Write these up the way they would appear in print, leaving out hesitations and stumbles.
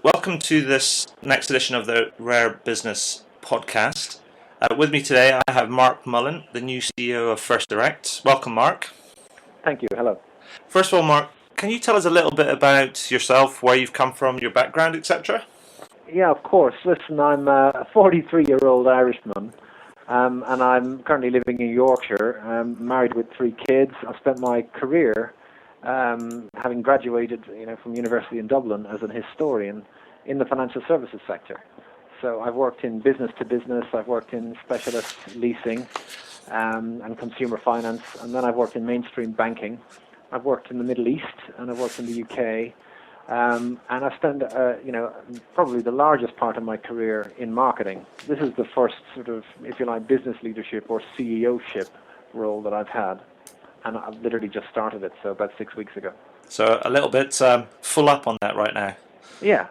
Welcome to this next edition of the Rare Business Podcast. With me today, I have Mark Mullen, the new CEO of First Direct. Welcome, Mark. Thank you. Hello. First of all, Mark, can you tell us a little bit about yourself, where you've come from, your background, etc.? Yeah, of course. Listen, I'm a 43-year-old Irishman, and I'm currently living in Yorkshire. I'm married with 3 kids. I've spent my career, having graduated, from university in Dublin as an historian in the financial services sector. So I've worked in business to business. I've worked in specialist leasing and consumer finance, and then I've worked in mainstream banking. I've worked in the Middle East and I've worked in the UK. And I've spent, probably the largest part of my career in marketing. This is the first sort of, if you like, business leadership or CEO-ship role that I've had. And I've literally just started it, so about 6 weeks ago. So a little bit full up on that right now. Yeah,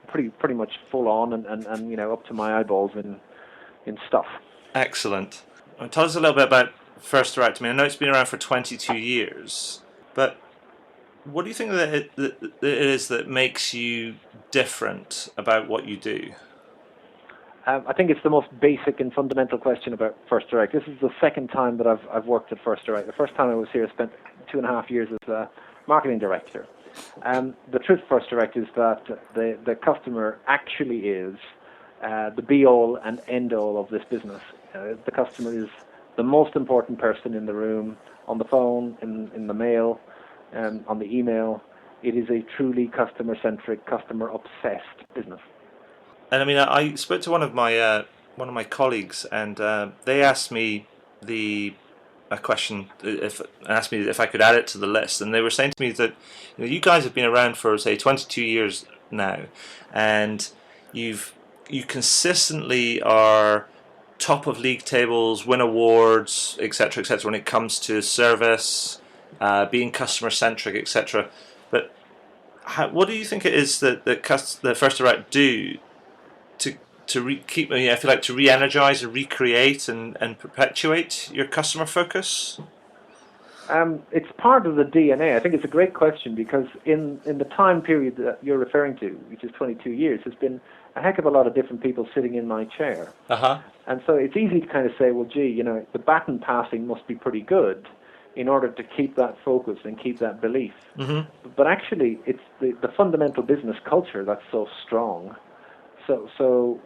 pretty much full on and up to my eyeballs in stuff. Excellent. Tell us a little bit about First Direct. I know it's been around for 22 years, but what do you think that it is that makes you different about what you do? I think it's the most basic and fundamental question about First Direct. This is the second time that I've worked at First Direct. The first time I was here, I spent 2.5 years as a marketing director. The truth of First Direct is that the customer actually is the be-all and end-all of this business. The customer is the most important person in the room, on the phone, in the mail, on the email. It is a truly customer-centric, customer-obsessed business. And I spoke to one of my colleagues, and they asked me a question, asked me if I could add it to the list, and they were saying to me that you guys have been around for say 22 years now, and you consistently are top of league tables, win awards, etc., when it comes to service, being customer centric, etc. But what do you think it is that First Direct do to re-energize and recreate and perpetuate your customer focus? It's part of the DNA. I think it's a great question because in the time period that you're referring to, which is 22 years, there's been a heck of a lot of different people sitting in my chair. Uh-huh. And so it's easy to kind of say, well, gee, the baton passing must be pretty good in order to keep that focus and keep that belief. Mm-hmm. But actually, it's the fundamental business culture that's so strong. So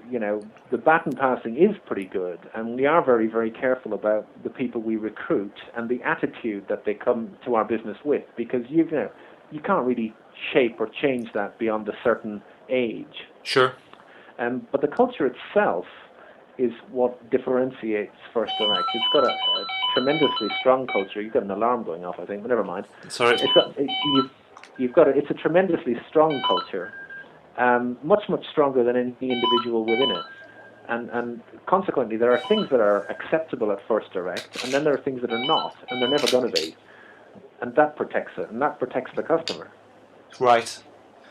the baton passing is pretty good, and we are very, very careful about the people we recruit and the attitude that they come to our business with, because you can't really shape or change that beyond a certain age. Sure. But the culture itself is what differentiates First Direct. It's got a tremendously strong culture. You've got an alarm going off, I think, but never mind. Sorry. It's a tremendously strong culture. Much stronger than any individual within it, and consequently there are things that are acceptable at First Direct, and then there are things that are not, and they're never going to be, and that protects it, and that protects the customer. Right.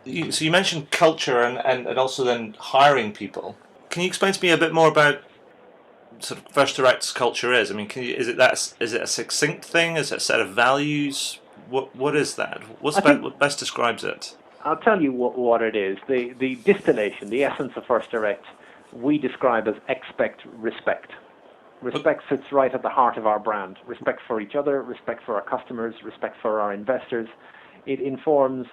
So you mentioned culture and also then hiring people. Can you explain to me a bit more about sort of First Direct's culture is? Is it a succinct thing? Is it a set of values? What is that? What best describes it? I'll tell you what it is. The distillation, the essence of First Direct, we describe as expect respect. Respect sits right at the heart of our brand. Respect for each other, respect for our customers, respect for our investors. It informs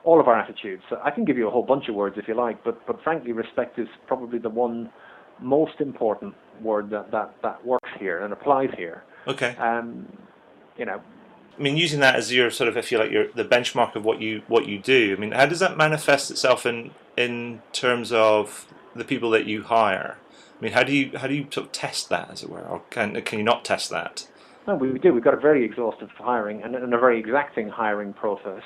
all of our attitudes. So I can give you a whole bunch of words if you like, but frankly, respect is probably the one most important word that works here and applies here. Okay. Using that as your sort of, if you like, the benchmark of what you do. How does that manifest itself in terms of the people that you hire? How do you sort of test that, as it were, or can you not test that? No, we do. We've got a very exhaustive hiring and a very exacting hiring process,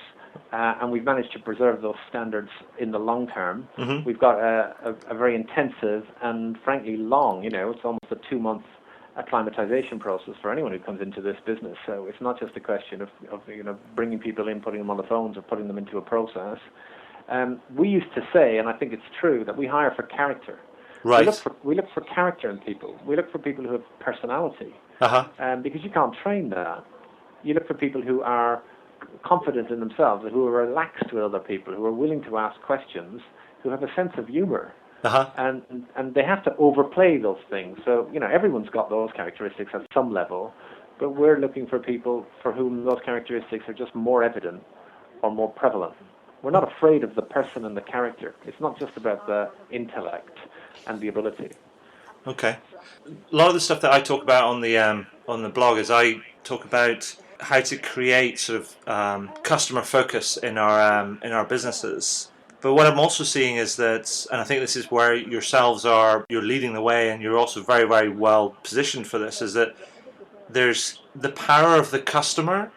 and we've managed to preserve those standards in the long term. Mm-hmm. We've got a very intensive and frankly long. It's almost a 2-month acclimatization process for anyone who comes into this business. So it's not just a question of bringing people in, putting them on the phones, or putting them into a process. We used to say, and I think it's true, that we hire for character. Right. We look for character in people. We look for people who have personality. Uh-huh. Because you can't train that. You look for people who are confident in themselves, who are relaxed with other people, who are willing to ask questions, who have a sense of humor. Uh-huh. And they have to overplay those things. So, everyone's got those characteristics at some level, but we're looking for people for whom those characteristics are just more evident or more prevalent. We're not afraid of the person and the character. It's not just about the intellect and the ability. Okay. A lot of the stuff that I talk about on the blog is I talk about how to create sort of customer focus in our businesses. But what I'm also seeing is that, and I think this is where you're leading the way, and you're also very, very well positioned for this, is that there's the power of the customer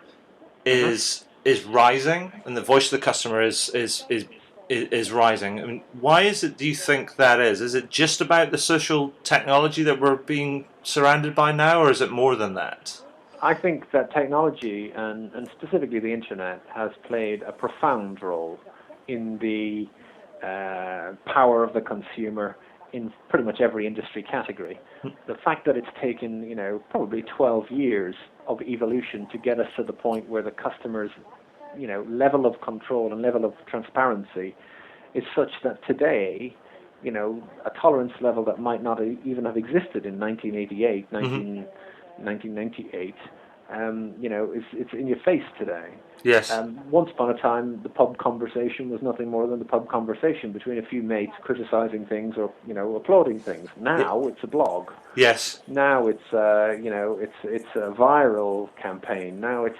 is rising, and the voice of the customer is rising. I mean, why is it? Do you think that is? Is it just about the social technology that we're being surrounded by now, or is it more than that? I think that technology, and specifically the internet, has played a profound role in the power of the consumer in pretty much every industry category. The fact that it's taken, probably 12 years of evolution to get us to the point where the customer's, level of control and level of transparency is such that today, a tolerance level that might not even have existed in 1988, 1998, it's in your face today. Yes. Once upon a time, the pub conversation was nothing more than the pub conversation between a few mates criticizing things or, applauding things. Now it's a blog. Yes. Now it's it's a viral campaign. Now it's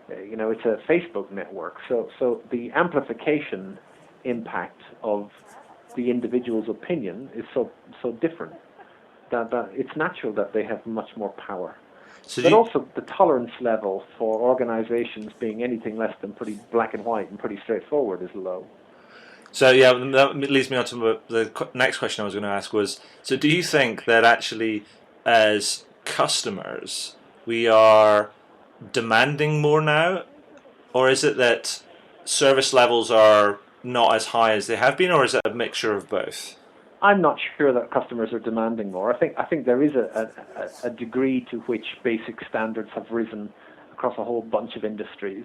it's a Facebook network. So the amplification impact of the individual's opinion is so different that it's natural that they have much more power. But also the tolerance level for organizations being anything less than pretty black and white and pretty straightforward is low. So yeah, that leads me on to the next question I was going to ask was, so do you think that actually as customers we are demanding more now, or is it that service levels are not as high as they have been, or is it a mixture of both? I'm not sure that customers are demanding more. I think there is a degree to which basic standards have risen across a whole bunch of industries.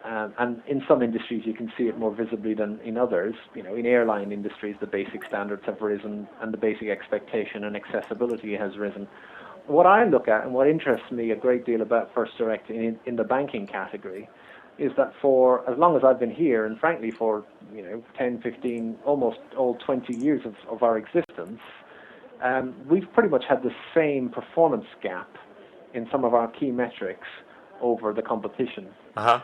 And in some industries you can see it more visibly than in others. In airline industries the basic standards have risen and the basic expectation and accessibility has risen. What I look at and what interests me a great deal about First Direct in the banking category is that for as long as I've been here, and frankly for 10, 15, almost all 20 years of our existence, we've pretty much had the same performance gap in some of our key metrics over the competition. Uh-huh.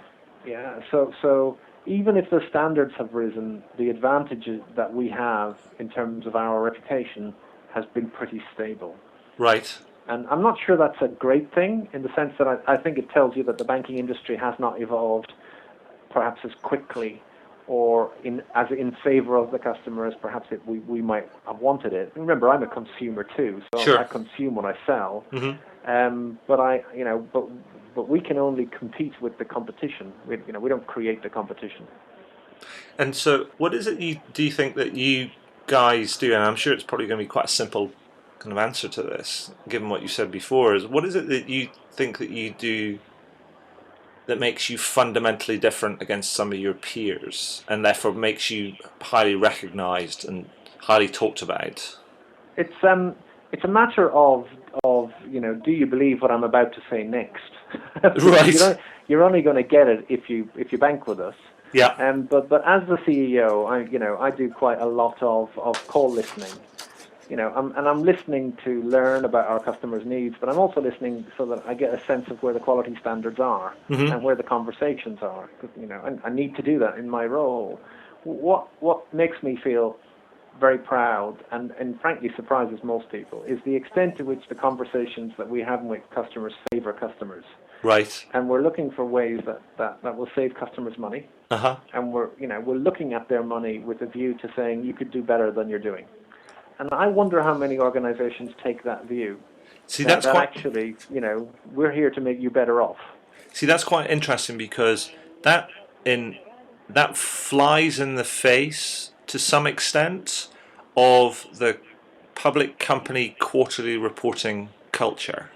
Yeah, so even if the standards have risen, the advantages that we have in terms of our reputation has been pretty stable. Right. And I'm not sure that's a great thing in the sense that I think it tells you that the banking industry has not evolved perhaps as quickly or in favor of the customer as perhaps we might have wanted it. Remember, I'm a consumer too, so sure. I consume what I sell. Mm-hmm. But we can only compete with the competition. We don't create the competition. And so, what is it do you think that you guys do? And I'm sure it's probably going to be quite a simple kind of answer to this, given what you said before. Is what is it that you think that you do that makes you fundamentally different against some of your peers, and therefore makes you highly recognised and highly talked about? It's a matter of do you believe what I'm about to say next? Right. You're only going to get it if you bank with us. Yeah. But as the CEO, I do quite a lot of call listening. I'm listening to learn about our customers' needs, but I'm also listening so that I get a sense of where the quality standards are and where the conversations are. I need to do that in my role. What makes me feel very proud and frankly surprises most people is the extent to which the conversations that we have with customers favor customers. Right. And we're looking for ways that will save customers money. Uh-huh. And we're looking at their money with a view to saying you could do better than you're doing. And I wonder how many organizations take that view. See, that actually, we're here to make you better off. See, that's quite interesting because that flies in the face to some extent of the public company quarterly reporting culture.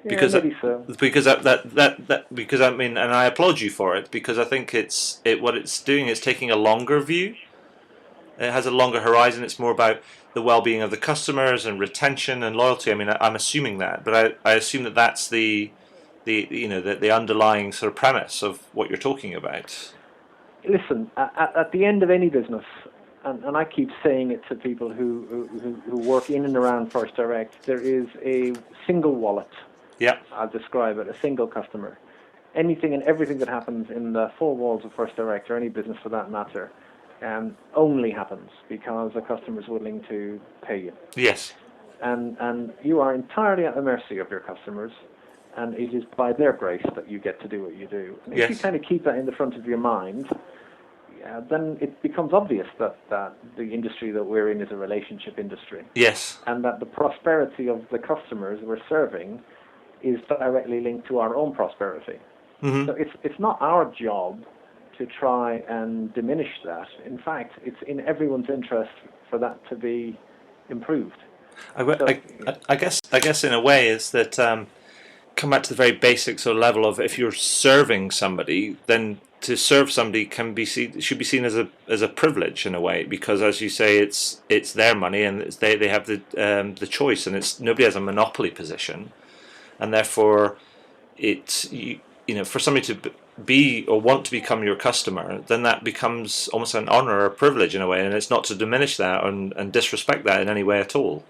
Yeah, maybe so. Because I mean, and I applaud you for it, because I think what it's doing is taking a longer view. It has a longer horizon. It's more about the well-being of the customers and retention and loyalty. I mean, I'm assuming that, but I assume that that's the underlying sort of premise of what you're talking about. Listen, at the end of any business, and I keep saying it to people who work in and around First Direct, there is a single wallet. Yeah. I'll describe it, a single customer. Anything and everything that happens in the four walls of First Direct, or any business for that matter, only happens because a customer is willing to pay you. Yes. And you are entirely at the mercy of your customers, and it is by their grace that you get to do what you do. And if you kind of keep that in the front of your mind, then it becomes obvious that the industry that we're in is a relationship industry. Yes. And that the prosperity of the customers we're serving is directly linked to our own prosperity. Mm-hmm. So it's not our job to try and diminish that. In fact, it's in everyone's interest for that to be improved. I guess in a way is that come back to the very basic sort of level of, if you're serving somebody, then to serve somebody should be seen as a privilege in a way, because as you say, it's their money, and they have the choice, and nobody has a monopoly position, and therefore for somebody to be or want to become your customer, then that becomes almost an honor or a privilege in a way, and it's not to diminish that and disrespect that in any way at all.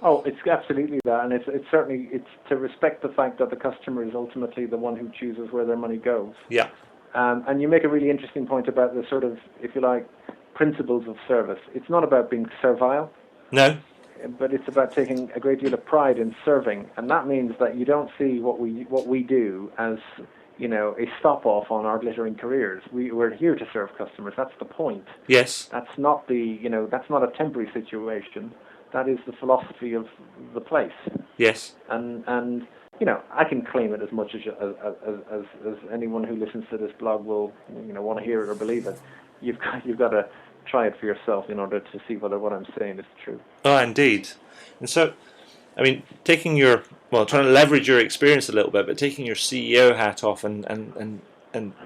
Oh, it's absolutely that, and it's certainly to respect the fact that the customer is ultimately the one who chooses where their money goes. Yeah. And you make a really interesting point about the sort of, if you like, principles of service. It's not about being servile. No. But it's about taking a great deal of pride in serving, and that means that you don't see what we do as, a stop off on our glittering careers. We're here to serve customers. That's the point. Yes. That's not that's not a temporary situation. That is the philosophy of the place. Yes. And I can claim it as much as anyone who listens to this blog will want to hear it or believe it. You've got to try it for yourself in order to see whether what I'm saying is true. Oh, indeed. And so, I mean, trying to leverage your experience a little bit, but taking your CEO hat off and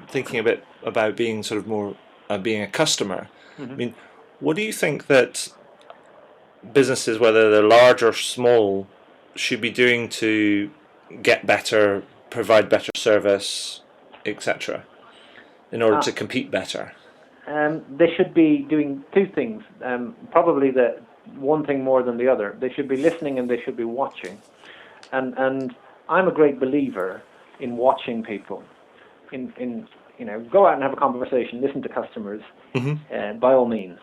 thinking a bit about being sort of more being a customer. Mm-hmm. I mean, what do you think that businesses, whether they're large or small, should be doing to get better, provide better service, etc., in order to compete better? They should be doing two things. Probably the one thing more than the other. They should be listening and they should be watching. And I'm a great believer in watching people. In go out and have a conversation, listen to customers, Mm-hmm. by all means.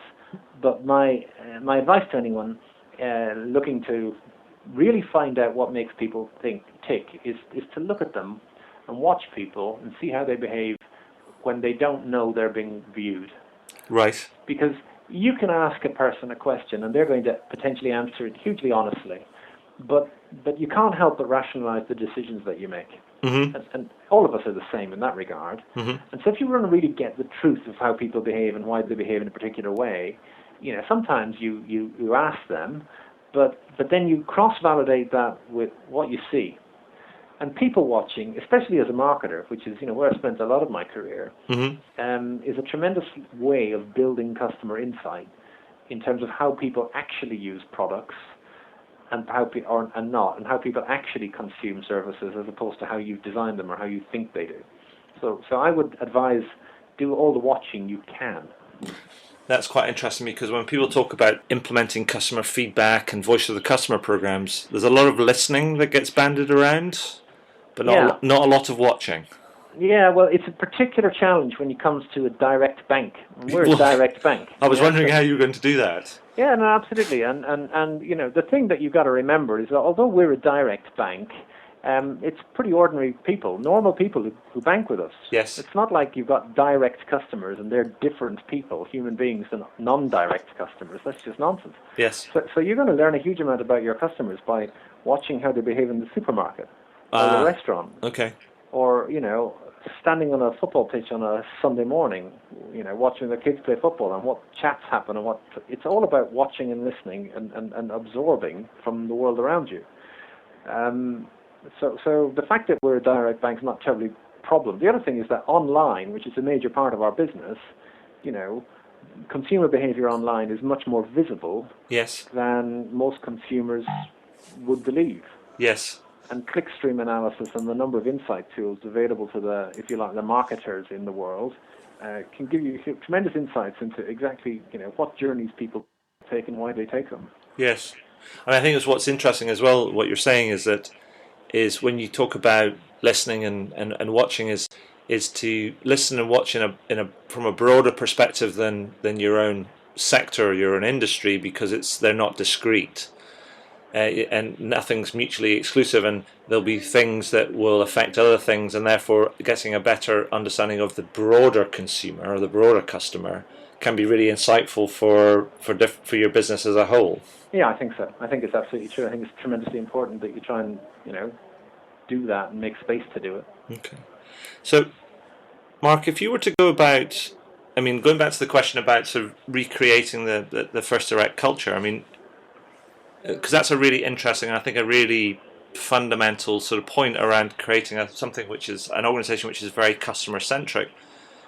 But my advice to anyone looking to really find out what makes people tick is to look at them and watch people and see how they behave when they don't know they're being viewed. Right. Because you can ask a person a question and they're going to potentially answer it hugely honestly, but you can't help but rationalize the decisions that you make. Mm-hmm. And all of us are the same in that regard. Mm-hmm. And so if you want to really get the truth of how people behave and why they behave in a particular way, sometimes you ask them, but then you cross-validate that with what you see. And people watching, especially as a marketer, which is where I spent a lot of my career, Mm-hmm. is a tremendous way of building customer insight in terms of how people actually use products and how people actually consume services, as opposed to how you design them or how you think they do. So I would advise, do all the watching you can. That's quite interesting, because when people talk about implementing customer feedback and voice of the customer programs, there's a lot of listening that gets bandied around, but not a lot of watching. Yeah, well, it's a particular challenge when it comes to a direct bank. We're a direct bank. I was wondering how you were going to do that. Yeah, no, absolutely. And the thing that you've got to remember is that although we're a direct bank, it's pretty ordinary people, normal people who bank with us. Yes. It's not like you've got direct customers and they're different people, human beings, than non-direct customers. That's just nonsense. Yes. So you're going to learn a huge amount about your customers by watching how they behave in the supermarket or the restaurant. Okay. Or, standing on a football pitch on a Sunday morning, watching the kids play football and what chats happen and it's all about watching and listening and absorbing from the world around you. So the fact that we're a direct bank is not terribly a problem. The other thing is that online, which is a major part of our business, consumer behavior online is much more visible Yes. than most consumers would believe. Yes. And clickstream analysis and the number of insight tools available to the marketers in the world can give you tremendous insights into exactly, what journeys people take and why they take them. Yes. And I think it's what's interesting as well, what you're saying is when you talk about listening and watching is to listen and watch from a broader perspective than your own sector or your own industry, because they're not discrete. And nothing's mutually exclusive, and there'll be things that will affect other things, and therefore getting a better understanding of the broader consumer or the broader customer can be really insightful for your business as a whole. Yeah, I think so. I think it's absolutely true. I think it's tremendously important that you try and do that and make space to do it. Okay. So, Mark, if you were to go about, going back to the question about sort of recreating the First Direct culture, because that's a really interesting, and I think a really fundamental sort of point around creating something which is an organization which is very customer centric.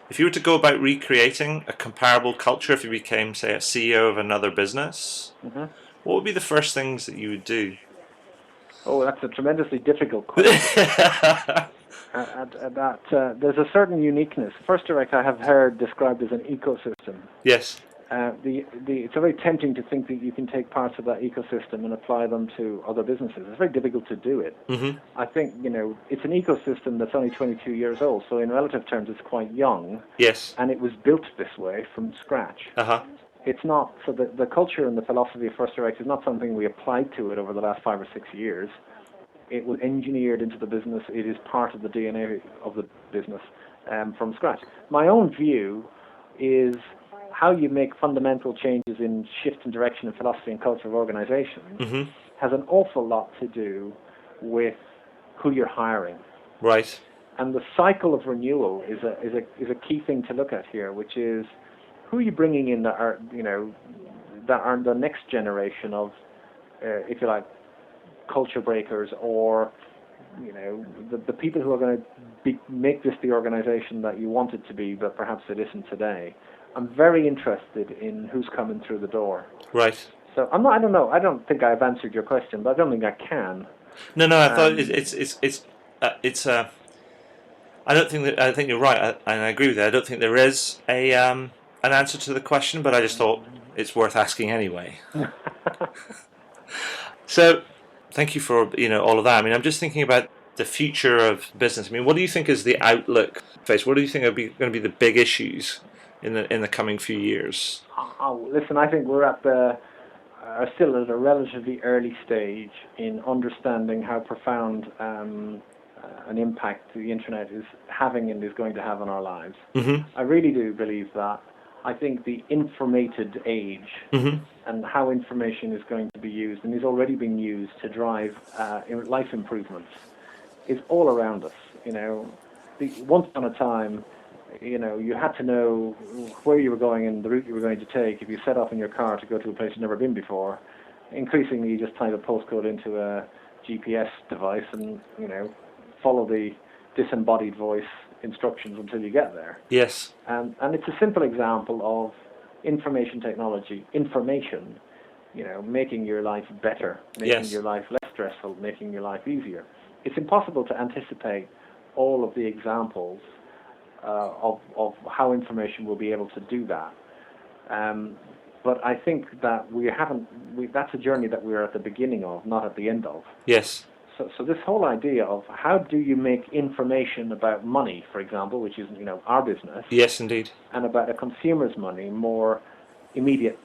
If you were to go about recreating a comparable culture, if you became, say, a CEO of another business, Mm-hmm. what would be the first things that you would do? Oh, that's a tremendously difficult question. There's a certain uniqueness. First Direct I have heard described as an ecosystem. Yes. It's very tempting to think that you can take parts of that ecosystem and apply them to other businesses. It's very difficult to do it. Mm-hmm. I think, it's an ecosystem that's only 22 years old, so in relative terms it's quite young. Yes. And it was built this way from scratch. Uh-huh. It's not, so the culture and the philosophy of First Direct is not something we applied to it over the last 5 or 6 years. It was engineered into the business. It is part of the DNA of the business from scratch. My own view is how you make fundamental changes in shift in direction and philosophy and culture of organizations Mm-hmm. has an awful lot to do with who you're hiring. Right. And the cycle of renewal is a key thing to look at here, which is who are you bringing in that are the next generation of, if you like, culture breakers, or the people who are going to make this the organization that you want it to be, but perhaps it isn't today. I'm very interested in who's coming through the door. Right. So I don't know. I don't think I've answered your question, but I don't think I can. No. I thought it's. I think you're right, and I agree with that. I don't think there is an answer to the question, but I just thought it's worth asking anyway. So, thank you for all of that. I'm just thinking about the future of business. What do you think is the outlook phase? What do you think are going to be the big issues in the coming few years? Oh, listen, I think we're are still at a relatively early stage in understanding how profound an impact the internet is having and is going to have on our lives. Mm-hmm. I really do believe that. I think the informated age mm-hmm. and how information is going to be used and is already being used to drive life improvements is all around us. Once upon a time, you had to know where you were going and the route you were going to take. If you set off in your car to go to a place you've never been before, increasingly you just type a postcode into a GPS device and, follow the disembodied voice instructions until you get there. Yes. And it's a simple example of information technology, making your life better, making your life less stressful, making your life easier. It's impossible to anticipate all of the examples of how information will be able to do that. But I think that that's a journey that we're at the beginning of, not at the end of. Yes. So this whole idea of how do you make information about money, for example, which is our business. Yes, indeed. And about a consumer's money more immediate,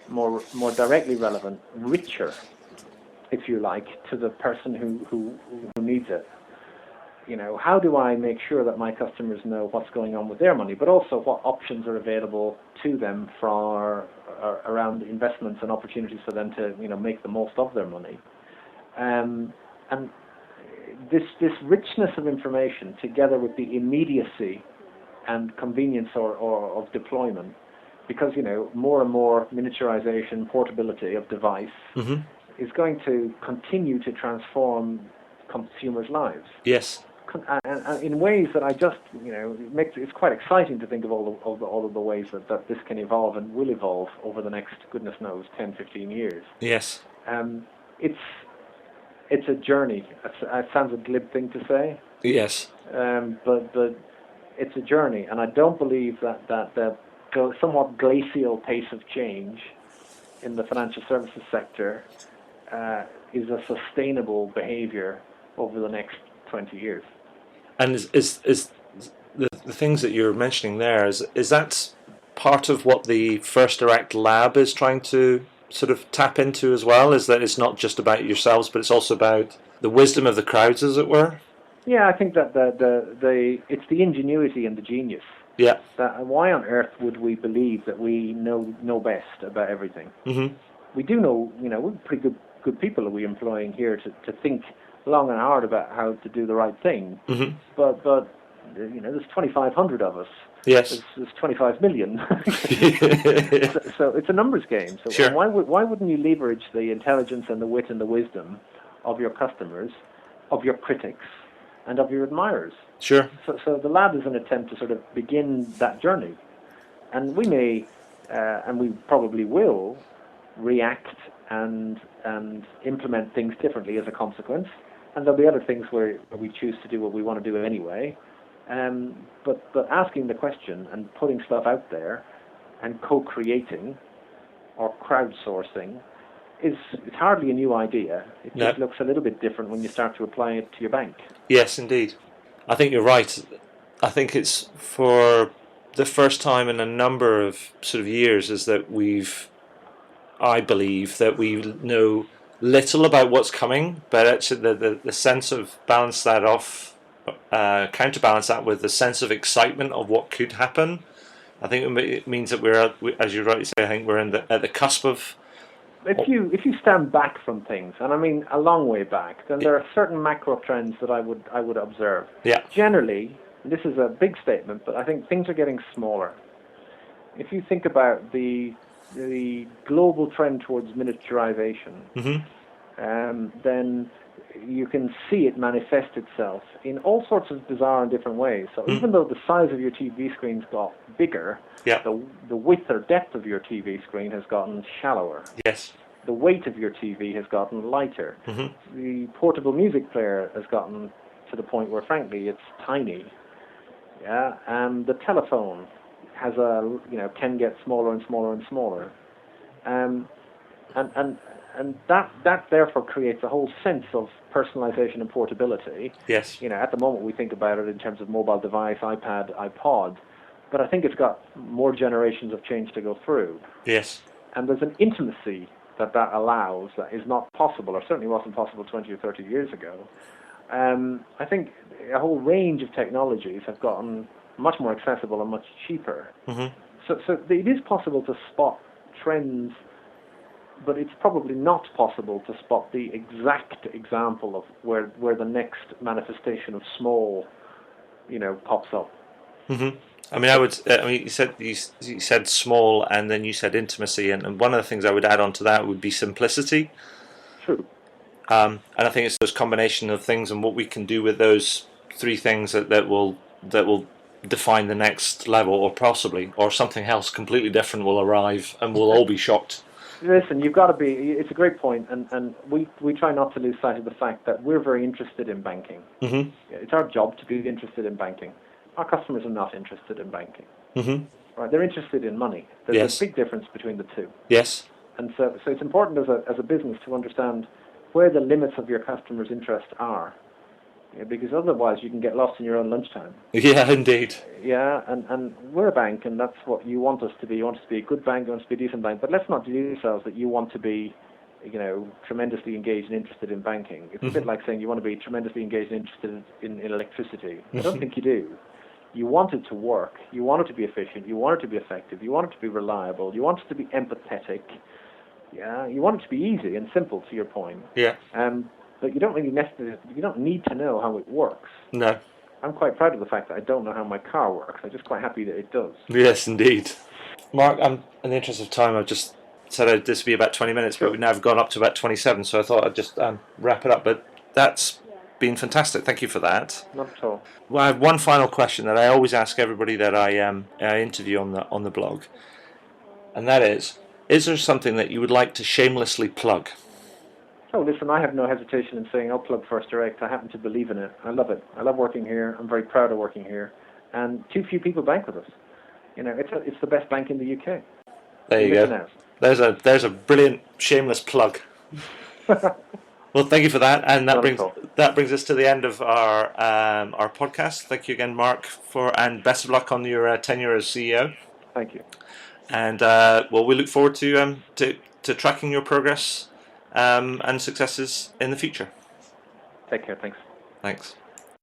more directly relevant, richer, if you like, to the person who needs it. How do I make sure that my customers know what's going on with their money, but also what options are available to them around investments and opportunities for them to make the most of their money. And this richness of information, together with the immediacy and convenience of deployment, because more and more miniaturization, portability of device mm-hmm. is going to continue to transform consumers' lives. Yes. And in ways that I just, it's quite exciting to think of all of the ways that this can evolve and will evolve over the next, goodness knows, 10, 15 years. Yes. It's a journey. It sounds a glib thing to say. Yes. But it's a journey, and I don't believe that the somewhat glacial pace of change in the financial services sector is a sustainable behavior over the next 20 years. And is the things that you're mentioning there, is that part of what the First Direct Lab is trying to sort of tap into as well? Is that it's not just about yourselves, but it's also about the wisdom of the crowds, as it were? Yeah, I think that it's the ingenuity and the genius. Yeah. Why on earth would we believe that we know best about everything? Mm-hmm. We do know, we're pretty good people that we're employing here to think long and hard about how to do the right thing. Mm-hmm. But there's 2,500 of us. Yes. There's 25 million. so it's a numbers game. So sure. why wouldn't you leverage the intelligence and the wit and the wisdom of your customers, of your critics, and of your admirers? Sure. So the lab is an attempt to sort of begin that journey. And we may, and we probably will, react and implement things differently as a consequence. And there'll be other things where we choose to do what we want to do anyway. But asking the question and putting stuff out there and co-creating or crowdsourcing it's hardly a new idea. It just looks a little bit different when you start to apply it to your bank. Yes, indeed. I think you're right. I think it's for the first time in a number of sort of years is that I believe that we know little about what's coming, but actually the sense of balance that off, counterbalance that with the sense of excitement of what could happen. I think it means that we're, as you rightly say, I think we're at the cusp of. If you stand back from things, and I mean a long way back, then there are certain macro trends that I would observe. Yeah. Generally, and this is a big statement, but I think things are getting smaller. If you think about the global trend towards miniaturization, then you can see it manifest itself in all sorts of bizarre and different ways. So even though the size of your TV screen's got bigger, the width or depth of your TV screen has gotten shallower. Yes. The weight of your TV has gotten lighter. The portable music player has gotten to the point where, frankly, it's tiny. Yeah. The telephone has can get smaller and smaller and smaller. And that therefore creates a whole sense of personalization and portability. Yes. At the moment we think about it in terms of mobile device, iPad, iPod, but I think it's got more generations of change to go through. Yes. And there's an intimacy that allows that is not possible, or certainly wasn't possible 20 or 30 years ago. I think a whole range of technologies have gotten much more accessible and much cheaper. So it is possible to spot trends, but it's probably not possible to spot the exact example of where the next manifestation of small, pops up. I mean, you said small, and then you said intimacy, and one of the things I would add on to that would be simplicity. True. And I think it's those combination of things and what we can do with those three things that will define the next level, or something else completely different will arrive, and we'll all be shocked. Listen, you've got to be. It's a great point, and we try not to lose sight of the fact that we're very interested in banking. It's our job to be interested in banking. Our customers are not interested in banking. Right? They're interested in money. There's a big difference between the two. Yes. And so it's important as a business to understand where the limits of your customers' interests are. Because otherwise you can get lost in your own lunchtime. Yeah, indeed. Yeah, and we're a bank, and that's what you want us to be. You want us to be a good bank, you want us to be a decent bank. But let's not delude ourselves that you want to be, tremendously engaged and interested in banking. It's a bit like saying you want to be tremendously engaged and interested in electricity. I don't think you do. You want it to work. You want it to be efficient. You want it to be effective. You want it to be reliable. You want it to be empathetic. Yeah, you want it to be easy and simple, to your point. Yeah. But you don't really you don't need to know how it works. No. I'm quite proud of the fact that I don't know how my car works. I'm just quite happy that it does. Yes, indeed. Mark, in the interest of time, I've just said this would be about 20 minutes, but we've now gone up to about 27, so I thought I'd just wrap it up. But that's been fantastic. Thank you for that. Not at all. Well, I have one final question that I always ask everybody that I interview on the blog, and that is there something that you would like to shamelessly plug? Oh, listen, I have no hesitation in saying I'll plug First Direct. I happen to believe in it. I love it. I love working here. I'm very proud of working here. And too few people bank with us. You know, it's the best bank in the UK. There you go. There's a brilliant shameless plug. Well, thank you for that, and that brings us to the end of our podcast. Thank you again, Mark, and best of luck on your tenure as CEO. Thank you. And well, we look forward to tracking your progress and successes in the future. Take care. Thanks. Thanks.